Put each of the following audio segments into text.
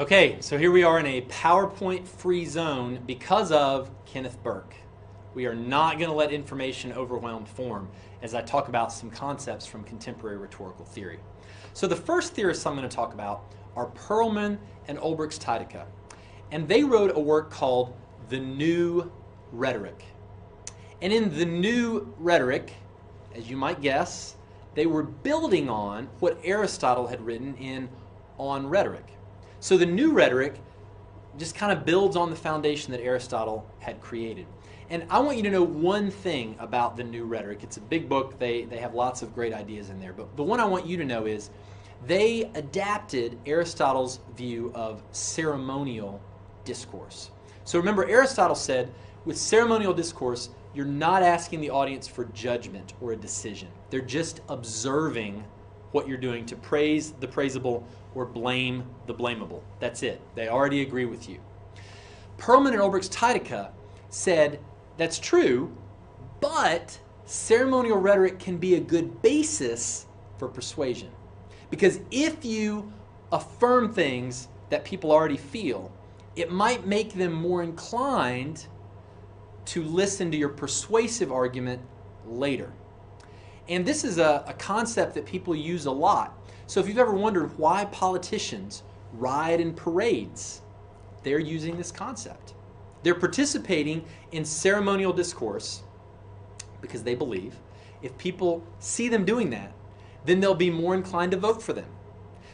Okay, so here we are in a PowerPoint free zone because of Kenneth Burke. We are not going to let information overwhelm form as I talk about some concepts from contemporary rhetorical theory. So the first theorists I'm going to talk about are Perlman and Ulbricht-Teidekke. And they wrote a work called The New Rhetoric. And in The New Rhetoric, as you might guess, they were building on what Aristotle had written in On Rhetoric. So the New Rhetoric just kind of builds on the foundation that Aristotle had created. And I want you to know one thing about the New Rhetoric. It's a big book. They have lots of great ideas in there. But the one I want you to know is they adapted Aristotle's view of ceremonial discourse. So remember, Aristotle said, with ceremonial discourse, you're not asking the audience for judgment or a decision. They're just observing what you're doing to praise the praisable or blame the blamable. That's it. They already agree with you. Perlman and Ulbricht-Teidekke said, that's true, but ceremonial rhetoric can be a good basis for persuasion. Because if you affirm things that people already feel, it might make them more inclined to listen to your persuasive argument later. And this is a concept that people use a lot. So if you've ever wondered why politicians ride in parades, they're using this concept. They're participating in ceremonial discourse because they believe if people see them doing that, then they'll be more inclined to vote for them.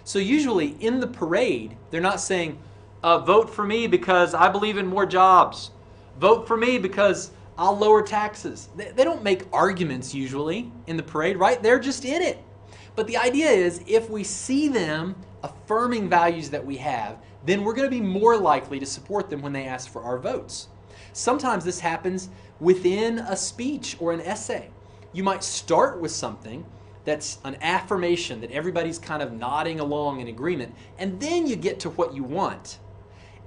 So usually in the parade, they're not saying, vote for me because I believe in more jobs. Vote for me because I'll lower taxes. They don't make arguments usually in the parade, right? They're just in it. But the idea is if we see them affirming values that we have, then we're going to be more likely to support them when they ask for our votes. Sometimes this happens within a speech or an essay. You might start with something that's an affirmation that everybody's kind of nodding along in agreement, and then you get to what you want.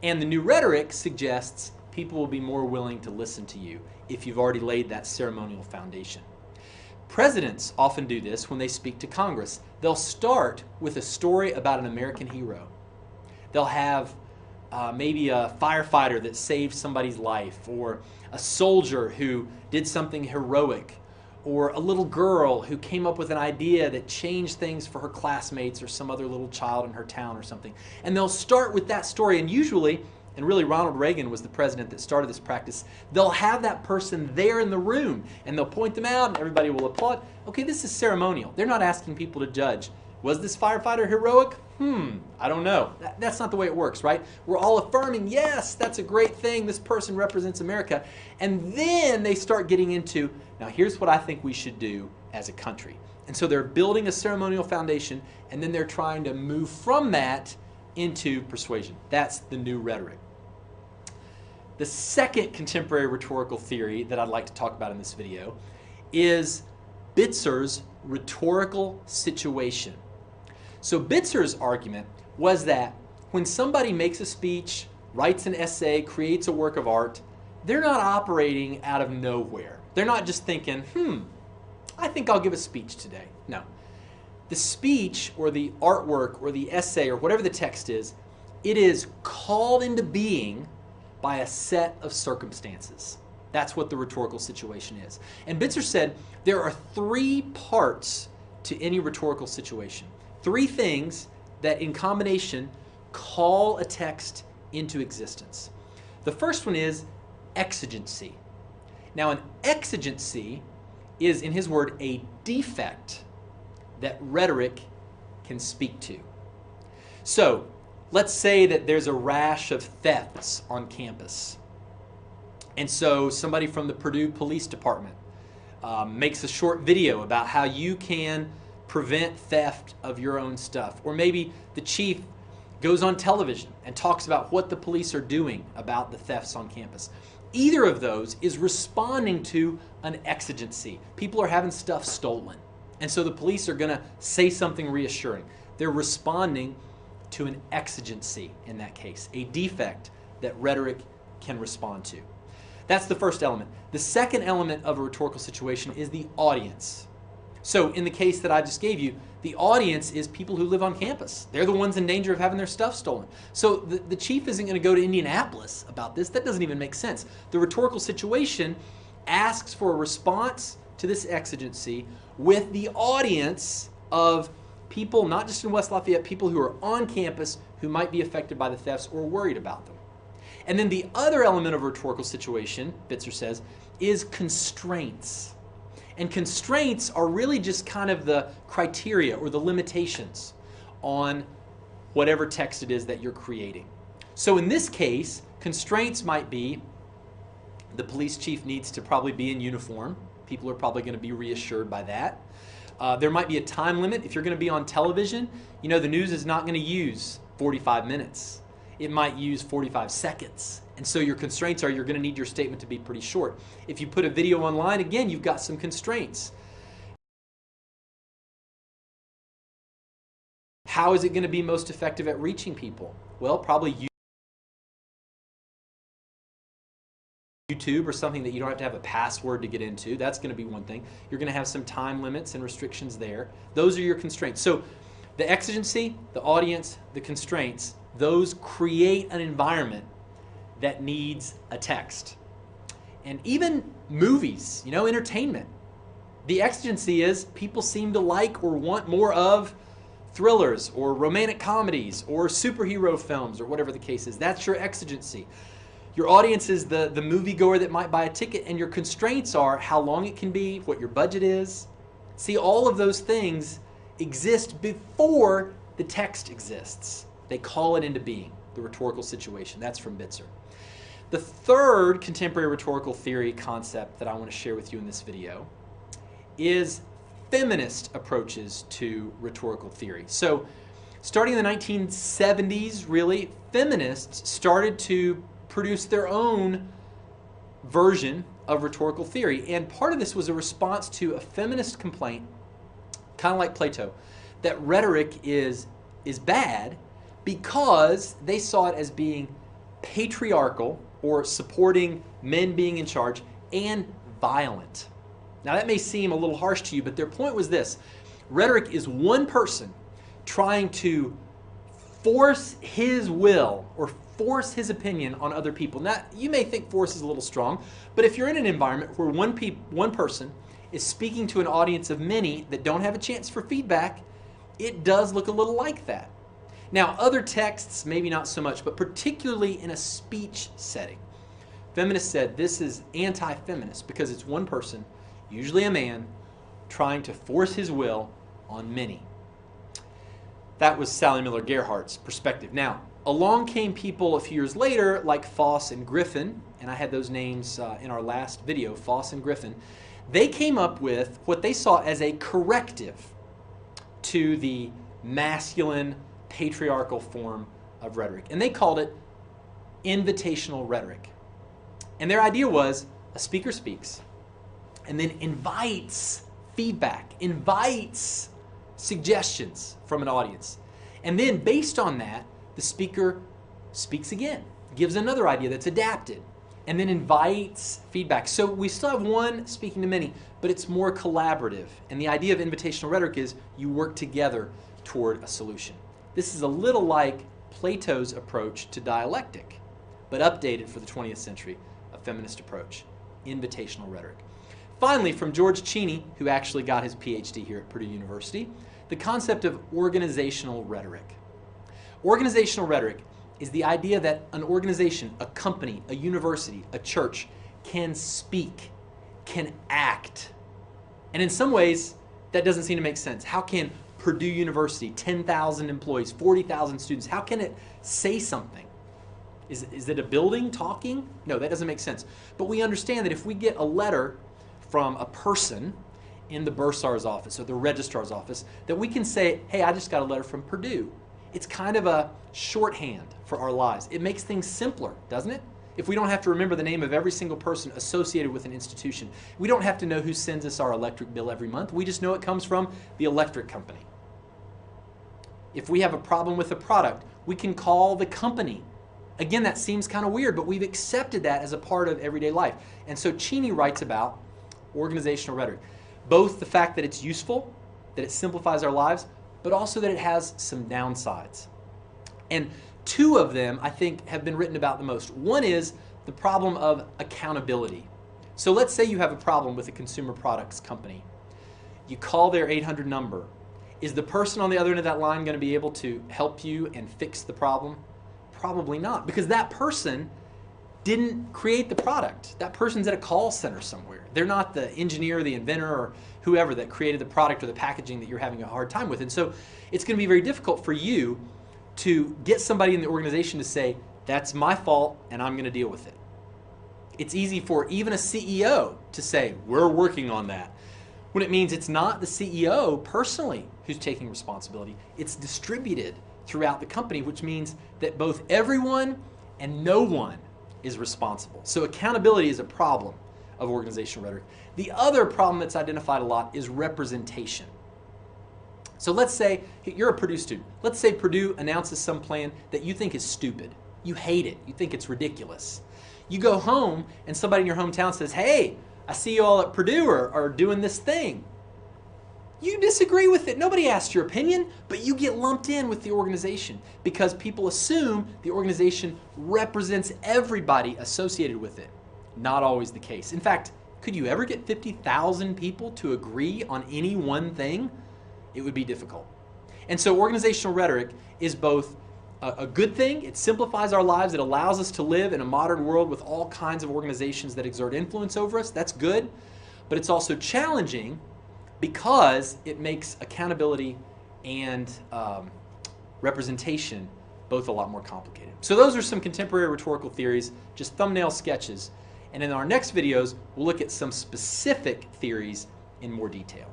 And the New Rhetoric suggests people will be more willing to listen to you if you've already laid that ceremonial foundation. Presidents often do this when they speak to Congress. They'll start with a story about an American hero. They'll have maybe a firefighter that saved somebody's life, or a soldier who did something heroic, or a little girl who came up with an idea that changed things for her classmates or some other little child in her town or something. And they'll start with that story, and usually, and really Ronald Reagan was the president that started this practice, they'll have that person there in the room and they'll point them out and everybody will applaud. Okay, this is ceremonial. They're not asking people to judge. Was this firefighter heroic? I don't know. That's not the way it works, right? We're all affirming, yes, that's a great thing. This person represents America. And then they start getting into, now here's what I think we should do as a country. And so they're building a ceremonial foundation, and then they're trying to move from that into persuasion. That's the New Rhetoric. The second contemporary rhetorical theory that I'd like to talk about in this video is Bitzer's rhetorical situation. So Bitzer's argument was that when somebody makes a speech, writes an essay, creates a work of art, they're not operating out of nowhere. They're not just thinking, I think I'll give a speech today. No. The speech or the artwork or the essay or whatever the text is, it is called into being by a set of circumstances. That's what the rhetorical situation is. And Bitzer said there are three parts to any rhetorical situation. Three things that in combination call a text into existence. The first one is exigency. Now, an exigency is, in his word, a defect that rhetoric can speak to. So, let's say that there's a rash of thefts on campus. And so somebody from the Purdue Police Department makes a short video about how you can prevent theft of your own stuff. Or maybe the chief goes on television and talks about what the police are doing about the thefts on campus. Either of those is responding to an exigency. People are having stuff stolen. And so the police are going to say something reassuring. They're responding to an exigency in that case, a defect that rhetoric can respond to. That's the first element. The second element of a rhetorical situation is the audience. So in the case that I just gave you, the audience is people who live on campus. They're the ones in danger of having their stuff stolen. So the chief isn't going to go to Indianapolis about this. That doesn't even make sense. The rhetorical situation asks for a response to this exigency with the audience of people, not just in West Lafayette, people who are on campus who might be affected by the thefts or worried about them. And then the other element of a rhetorical situation, Bitzer says, is constraints. And constraints are really just kind of the criteria or the limitations on whatever text it is that you're creating. So in this case, constraints might be the police chief needs to probably be in uniform. People are probably going to be reassured by that. There might be a time limit. If you're going to be on television, you know, the news is not going to use 45 minutes. It might use 45 seconds. And so your constraints are you're going to need your statement to be pretty short. If you put a video online, again, you've got some constraints. How is it going to be most effective at reaching people? Well, probably YouTube or something that you don't have to have a password to get into. That's going to be one thing. You're going to have some time limits and restrictions there. Those are your constraints. So the exigency, the audience, the constraints, those create an environment that needs a text. And even movies, you know, entertainment. The exigency is people seem to like or want more of thrillers or romantic comedies or superhero films or whatever the case is. That's your exigency. Your audience is the moviegoer that might buy a ticket, and your constraints are how long it can be, what your budget is. See, all of those things exist before the text exists. They call it into being, the rhetorical situation. That's from Bitzer. The third contemporary rhetorical theory concept that I want to share with you in this video is feminist approaches to rhetorical theory. So starting in the 1970s, really, feminists started to produce their own version of rhetorical theory. And part of this was a response to a feminist complaint, kind of like Plato, that rhetoric is bad because they saw it as being patriarchal or supporting men being in charge and violent. Now that may seem a little harsh to you, but their point was this: rhetoric is one person trying to force his will or force his opinion on other people. Now, you may think force is a little strong, but if you're in an environment where one person is speaking to an audience of many that don't have a chance for feedback, it does look a little like that. Now, other texts, maybe not so much, but particularly in a speech setting, feminists said this is anti-feminist because it's one person, usually a man, trying to force his will on many. That was Sally Miller Gerhardt's perspective. Now, along came people a few years later like Foss and Griffin, and I had those names in our last video, Foss and Griffin. They came up with what they saw as a corrective to the masculine, patriarchal form of rhetoric, and they called it invitational rhetoric. And their idea was a speaker speaks and then invites feedback, invites suggestions from an audience. And then based on that, the speaker speaks again, gives another idea that's adapted, and then invites feedback. So we still have one speaking to many, but it's more collaborative. And the idea of invitational rhetoric is you work together toward a solution. This is a little like Plato's approach to dialectic, but updated for the 20th century, a feminist approach, invitational rhetoric. Finally, from George Cheney, who actually got his PhD here at Purdue University, the concept of organizational rhetoric. Organizational rhetoric is the idea that an organization, a company, a university, a church can speak, can act. And in some ways, that doesn't seem to make sense. How can Purdue University, 10,000 employees, 40,000 students, how can it say something? Is it a building talking? No, that doesn't make sense. But we understand that if we get a letter from a person in the bursar's office or the registrar's office, that we can say, hey, I just got a letter from Purdue. It's kind of a shorthand for our lives. It makes things simpler, doesn't it? If we don't have to remember the name of every single person associated with an institution, we don't have to know who sends us our electric bill every month. We just know it comes from the electric company. If we have a problem with a product, we can call the company. Again, that seems kind of weird, but we've accepted that as a part of everyday life. And so Cheney writes about organizational rhetoric. Both the fact that it's useful, that it simplifies our lives, but also that it has some downsides. And two of them, I think, have been written about the most. One is the problem of accountability. So let's say you have a problem with a consumer products company. You call their 800 number. Is the person on the other end of that line going to be able to help you and fix the problem? Probably not, because that person didn't create the product. That person's at a call center somewhere. They're not the engineer, the inventor, or whoever that created the product or the packaging that you're having a hard time with. And so it's going to be very difficult for you to get somebody in the organization to say, that's my fault and I'm going to deal with it. It's easy for even a CEO to say, we're working on that, when it means it's not the CEO personally who's taking responsibility. It's distributed throughout the company, which means that both everyone and no one is responsible. So accountability is a problem of organizational rhetoric. The other problem that's identified a lot is representation. So let's say you're a Purdue student. Let's say Purdue announces some plan that you think is stupid. You hate it. You think it's ridiculous. You go home and somebody in your hometown says, hey, I see you all at Purdue are doing this thing. You disagree with it. Nobody asked your opinion, but you get lumped in with the organization because people assume the organization represents everybody associated with it. Not always the case. In fact, could you ever get 50,000 people to agree on any one thing? It would be difficult. And so organizational rhetoric is both a good thing. It simplifies our lives. It allows us to live in a modern world with all kinds of organizations that exert influence over us. That's good. But it's also challenging because it makes accountability and representation both a lot more complicated. So those are some contemporary rhetorical theories, just thumbnail sketches. And in our next videos, we'll look at some specific theories in more detail.